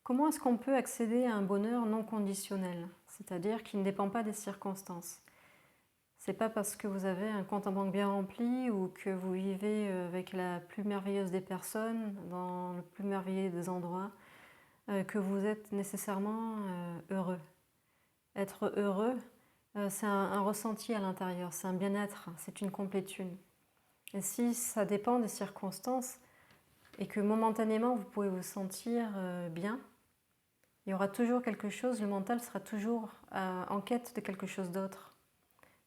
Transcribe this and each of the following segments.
Comment est-ce qu'on peut accéder à un bonheur non conditionnel, c'est-à-dire qui ne dépend pas des circonstances? C'est pas parce que vous avez un compte en banque bien rempli ou que vous vivez avec la plus merveilleuse des personnes, dans le plus merveilleux des endroits, que vous êtes nécessairement heureux. Être heureux, c'est un ressenti à l'intérieur, c'est un bien-être, c'est une complétude. Et si ça dépend des circonstances et que momentanément vous pouvez vous sentir bien, il y aura toujours quelque chose, le mental sera toujours en quête de quelque chose d'autre.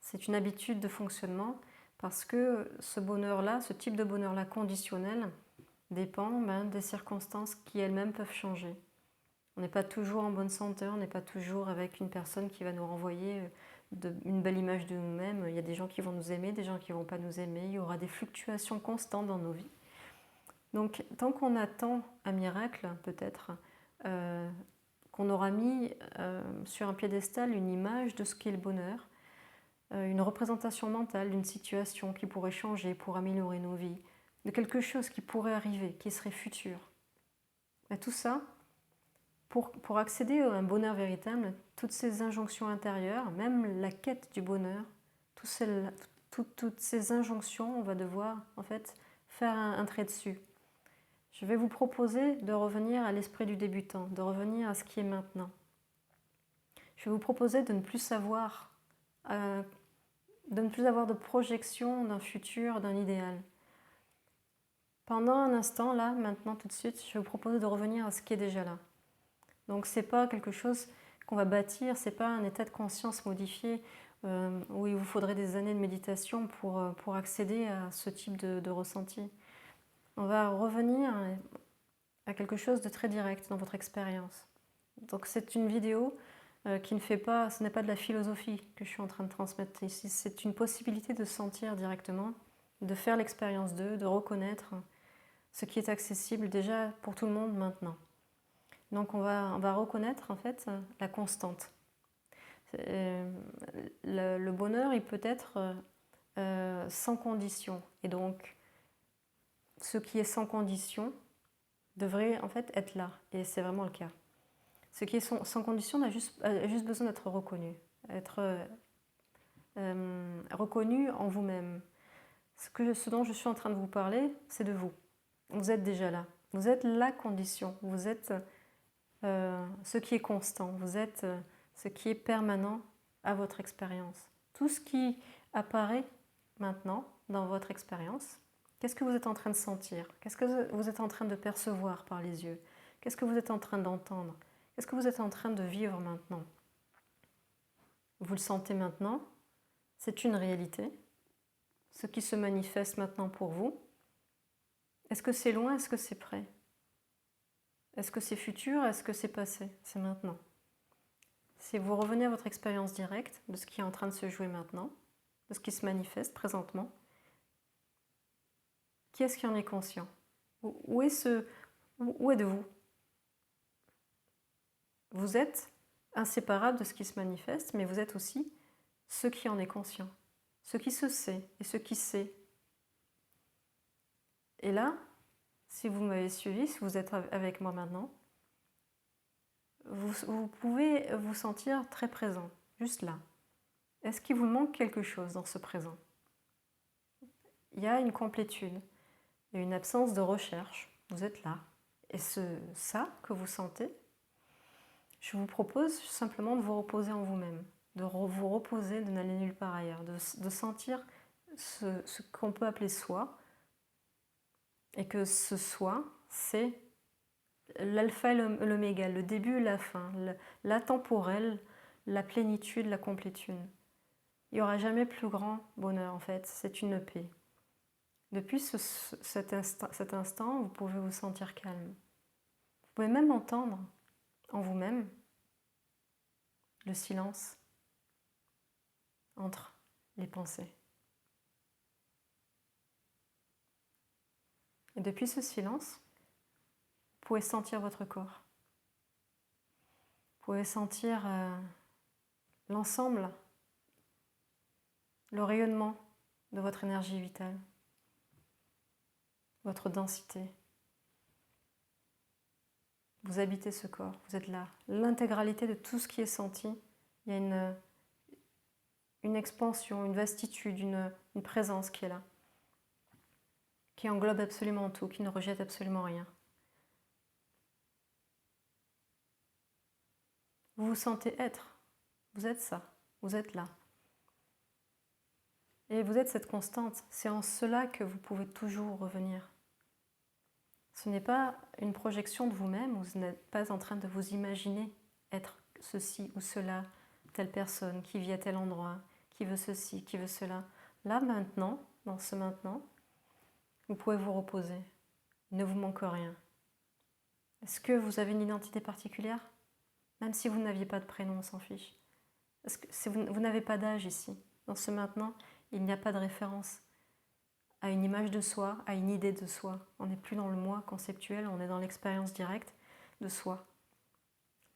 C'est une habitude de fonctionnement parce que ce bonheur-là, ce type de bonheur-là conditionnel, dépend des circonstances qui elles-mêmes peuvent changer. On n'est pas toujours en bonne santé, on n'est pas toujours avec une personne qui va nous renvoyer une belle image de nous-mêmes. Il y a des gens qui vont nous aimer, des gens qui ne vont pas nous aimer. Il y aura des fluctuations constantes dans nos vies. Donc, tant qu'on attend un miracle, peut-être, qu'on aura mis sur un piédestal une image de ce qu'est le bonheur, une représentation mentale d'une situation qui pourrait changer pour améliorer nos vies, de quelque chose qui pourrait arriver, qui serait futur. Et tout ça, pour accéder à un bonheur véritable, toutes ces injonctions intérieures, même la quête du bonheur, toutes ces injonctions, on va devoir en fait faire un trait dessus. Je vais vous proposer de revenir à l'esprit du débutant, de revenir à ce qui est maintenant. Je vais vous proposer de ne plus savoir, de ne plus avoir de projection d'un futur, d'un idéal. Pendant un instant, là, maintenant, tout de suite, je vais vous proposer de revenir à ce qui est déjà là. Donc, ce n'est pas quelque chose qu'on va bâtir, ce n'est pas un état de conscience modifié où il vous faudrait des années de méditation pour accéder à ce type de ressenti. On va revenir à quelque chose de très direct dans votre expérience. Donc c'est une vidéo qui ne fait pas, ce n'est pas de la philosophie que je suis en train de transmettre ici, c'est une possibilité de sentir directement, de faire l'expérience d'eux, de reconnaître ce qui est accessible déjà pour tout le monde maintenant. Donc on va reconnaître en fait la constante. Le bonheur, il peut être sans condition. Et donc ce qui est sans condition devrait en fait être là. Et c'est vraiment le cas. Ce qui est sans condition a juste besoin d'être reconnu. Être reconnu en vous-même. Ce dont je suis en train de vous parler, c'est de vous. Vous êtes déjà là. Vous êtes la condition. Vous êtes ce qui est constant. Vous êtes ce qui est permanent à votre expérience. Tout ce qui apparaît maintenant dans votre expérience, qu'est-ce que vous êtes en train de sentir? Qu'est-ce que vous êtes en train de percevoir par les yeux? Qu'est-ce que vous êtes en train d'entendre? Qu'est-ce que vous êtes en train de vivre maintenant? Vous le sentez maintenant? C'est une réalité. Ce qui se manifeste maintenant pour vous. Est-ce que c'est loin? Est-ce que c'est près? Est-ce que c'est futur? Est-ce que c'est passé? C'est maintenant. Si vous revenez à votre expérience directe de ce qui est en train de se jouer maintenant, de ce qui se manifeste présentement, qui est-ce qui en est conscient? Où êtes-vous? Vous êtes inséparable de ce qui se manifeste, mais vous êtes aussi ce qui en est conscient, ce qui se sait et ce qui sait. Et là, si vous m'avez suivi, si vous êtes avec moi maintenant, vous pouvez vous sentir très présent, juste là. Est-ce qu'il vous manque quelque chose dans ce présent? Il y a une complétude, il y a une absence de recherche, vous êtes là. Et ça que vous sentez, je vous propose simplement de vous reposer en vous-même, de vous reposer, de n'aller nulle part ailleurs, de sentir ce qu'on peut appeler soi, et que ce soi, c'est l'alpha et l'oméga, le début et la fin, l'intemporel, la plénitude, la complétude. Il n'y aura jamais plus grand bonheur en fait, c'est une paix. Depuis cet instant, vous pouvez vous sentir calme. Vous pouvez même entendre en vous-même le silence entre les pensées. Et depuis ce silence, vous pouvez sentir votre corps. Vous pouvez sentir l'ensemble, le rayonnement de votre énergie vitale, votre densité. Vous habitez ce corps, vous êtes là. L'intégralité de tout ce qui est senti, il y a une expansion, une vastitude, une présence qui est là, qui englobe absolument tout, qui ne rejette absolument rien. Vous vous sentez être, vous êtes ça, vous êtes là. Et vous êtes cette constante, c'est en cela que vous pouvez toujours revenir. Ce n'est pas une projection de vous-même, vous n'êtes pas en train de vous imaginer être ceci ou cela, telle personne qui vit à tel endroit, qui veut ceci, qui veut cela. Là, maintenant, dans ce maintenant, vous pouvez vous reposer. Il ne vous manque rien. Est-ce que vous avez une identité particulière? Même si vous n'aviez pas de prénom, on s'en fiche. Est-ce que vous n'avez pas d'âge ici? Dans ce maintenant, il n'y a pas de référence à une image de soi, à une idée de soi. On n'est plus dans le moi conceptuel, on est dans l'expérience directe de soi.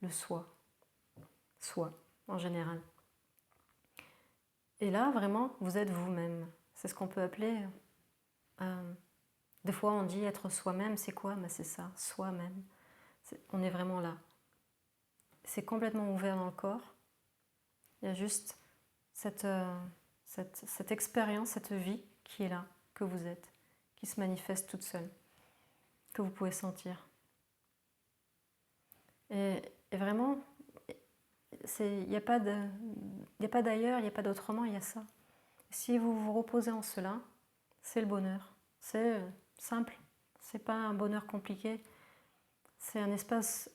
Le soi. Soi, en général. Et là, vraiment, vous êtes vous-même. C'est ce qu'on peut appeler... des fois, on dit être soi-même, c'est quoi? Ben, c'est ça, soi-même. On est vraiment là. C'est complètement ouvert dans le corps. Il y a juste cette expérience, cette vie qui est là, que vous êtes, qui se manifeste toute seule, que vous pouvez sentir. Et vraiment, il n'y a pas d'ailleurs, il n'y a pas d'autrement, il y a ça. Si vous vous reposez en cela, c'est le bonheur. C'est simple, c'est pas un bonheur compliqué. C'est un espace,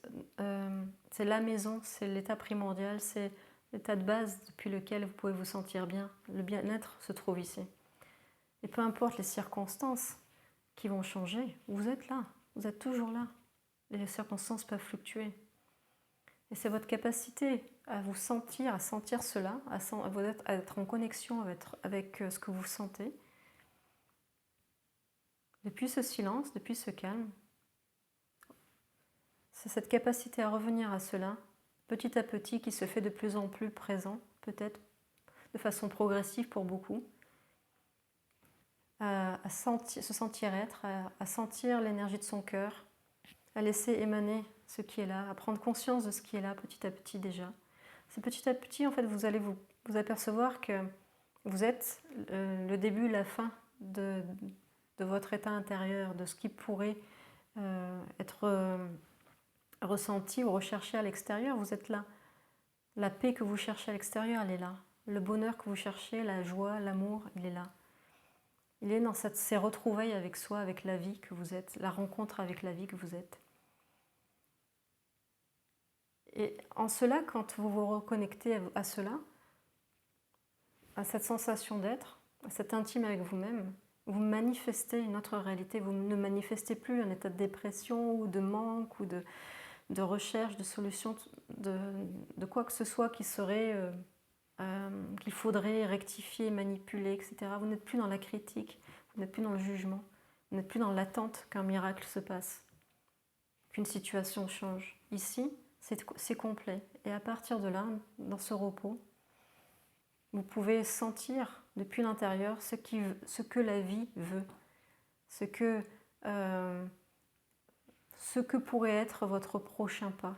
c'est la maison, c'est l'état primordial, c'est l'état de base depuis lequel vous pouvez vous sentir bien. Le bien-être se trouve ici. Et peu importe les circonstances qui vont changer, vous êtes là, vous êtes toujours là. Les circonstances peuvent fluctuer. Et c'est votre capacité à vous sentir, à sentir cela, à être en connexion avec ce que vous sentez. Depuis ce silence, depuis ce calme, c'est cette capacité à revenir à cela, petit à petit, qui se fait de plus en plus présent, peut-être de façon progressive pour beaucoup, à se sentir être, à sentir l'énergie de son cœur, à laisser émaner ce qui est là, à prendre conscience de ce qui est là petit à petit déjà. C'est petit à petit, en fait, vous allez vous apercevoir que vous êtes le début, la fin de votre état intérieur, de ce qui pourrait être ressenti ou recherché à l'extérieur. Vous êtes là. La paix que vous cherchez à l'extérieur, elle est là. Le bonheur que vous cherchez, la joie, l'amour, il est là. Il est dans ces retrouvailles avec soi, avec la vie que vous êtes, la rencontre avec la vie que vous êtes. Et en cela, quand vous vous reconnectez à cela, à cette sensation d'être, à cet intime avec vous-même, vous manifestez une autre réalité. Vous ne manifestez plus un état de dépression ou de manque ou de recherche, de solution, de quoi que ce soit qui serait, qu'il faudrait rectifier, manipuler, etc. Vous n'êtes plus dans la critique, vous n'êtes plus dans le jugement, vous n'êtes plus dans l'attente qu'un miracle se passe, qu'une situation change. Ici, c'est complet. Et à partir de là, dans ce repos, vous pouvez sentir depuis l'intérieur ce que la vie veut, ce que pourrait être votre prochain pas.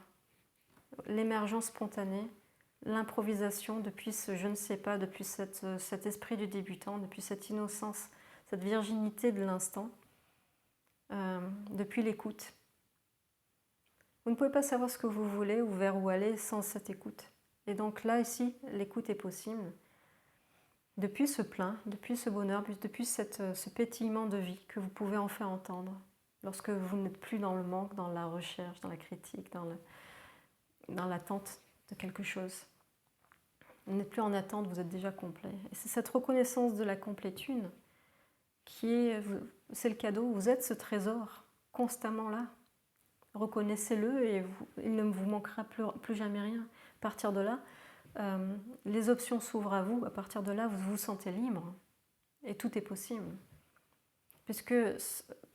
L'émergence spontanée, l'improvisation depuis ce je ne sais pas, depuis cet esprit du débutant, depuis cette innocence, cette virginité de l'instant, depuis l'écoute. Vous ne pouvez pas savoir ce que vous voulez ou vers où aller sans cette écoute. Et donc là, ici, l'écoute est possible. Depuis ce plein, depuis ce bonheur, depuis ce pétillement de vie que vous pouvez enfin entendre, lorsque vous n'êtes plus dans le manque, dans la recherche, dans la critique, dans l'attente de quelque chose. Vous n'êtes plus en attente, vous êtes déjà complet. Et c'est cette reconnaissance de la complétude c'est le cadeau, vous êtes ce trésor constamment là. Reconnaissez-le et il ne vous manquera plus jamais rien. À partir de là, les options s'ouvrent à vous. À partir de là, vous vous sentez libre et tout est possible. Puisque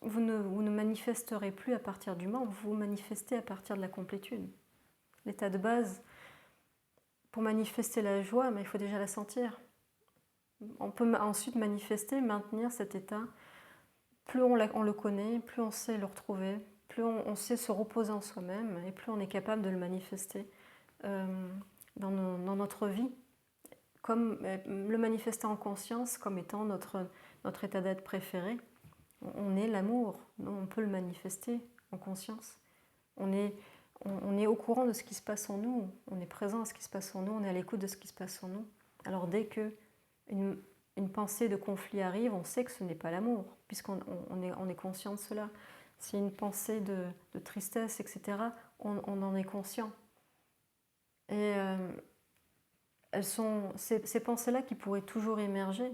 vous ne manifesterez plus à partir du manque, vous manifestez à partir de la complétude. L'état de base, pour manifester la joie, mais il faut déjà la sentir. On peut ensuite manifester, maintenir cet état. Plus on le connaît, plus on sait le retrouver, plus on sait se reposer en soi-même et plus on est capable de le manifester dans notre vie, comme le manifester en conscience comme étant notre état d'être préféré. On est l'amour, on peut le manifester en conscience. On est au courant de ce qui se passe en nous, on est présent à ce qui se passe en nous, on est à l'écoute de ce qui se passe en nous. Alors dès que une pensée de conflit arrive, on sait que ce n'est pas l'amour, puisqu'on est conscient de cela. Si une pensée de tristesse, etc., on en est conscient. Et elles sont ces pensées-là qui pourraient toujours émerger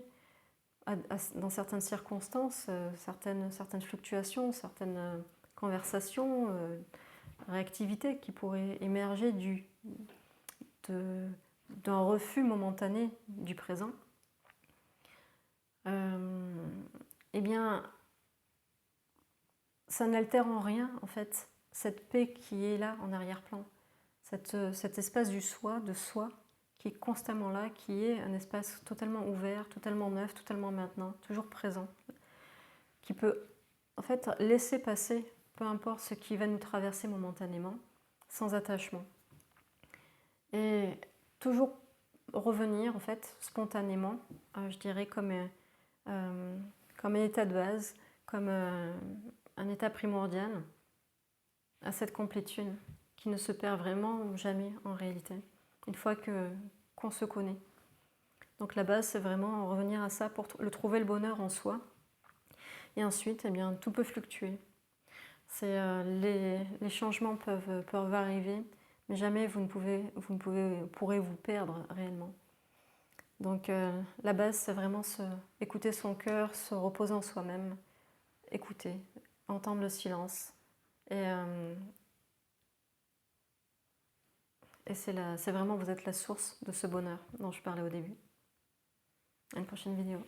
dans certaines circonstances, certaines fluctuations, certaines conversations, réactivités qui pourraient émerger d'un refus momentané du présent. Eh bien, ça n'altère en rien, en fait, cette paix qui est là en arrière-plan, cet espace du soi, de soi, qui est constamment là, qui est un espace totalement ouvert, totalement neuf, totalement maintenant, toujours présent, qui peut, en fait, laisser passer, peu importe ce qui va nous traverser momentanément, sans attachement. Et toujours revenir, en fait, spontanément, je dirais comme un état de base, comme un état primordial, à cette complétude qui ne se perd vraiment jamais en réalité, une fois qu'on se connaît. Donc la base, c'est vraiment revenir à ça pour trouver le bonheur en soi. Et ensuite, eh bien, tout peut fluctuer. Les changements peuvent arriver, mais jamais vous pourrez vous perdre réellement. Donc la base, c'est vraiment écouter son cœur, se reposer en soi-même, écouter, entendre le silence. Et c'est vraiment, vous êtes la source de ce bonheur dont je parlais au début. À une prochaine vidéo.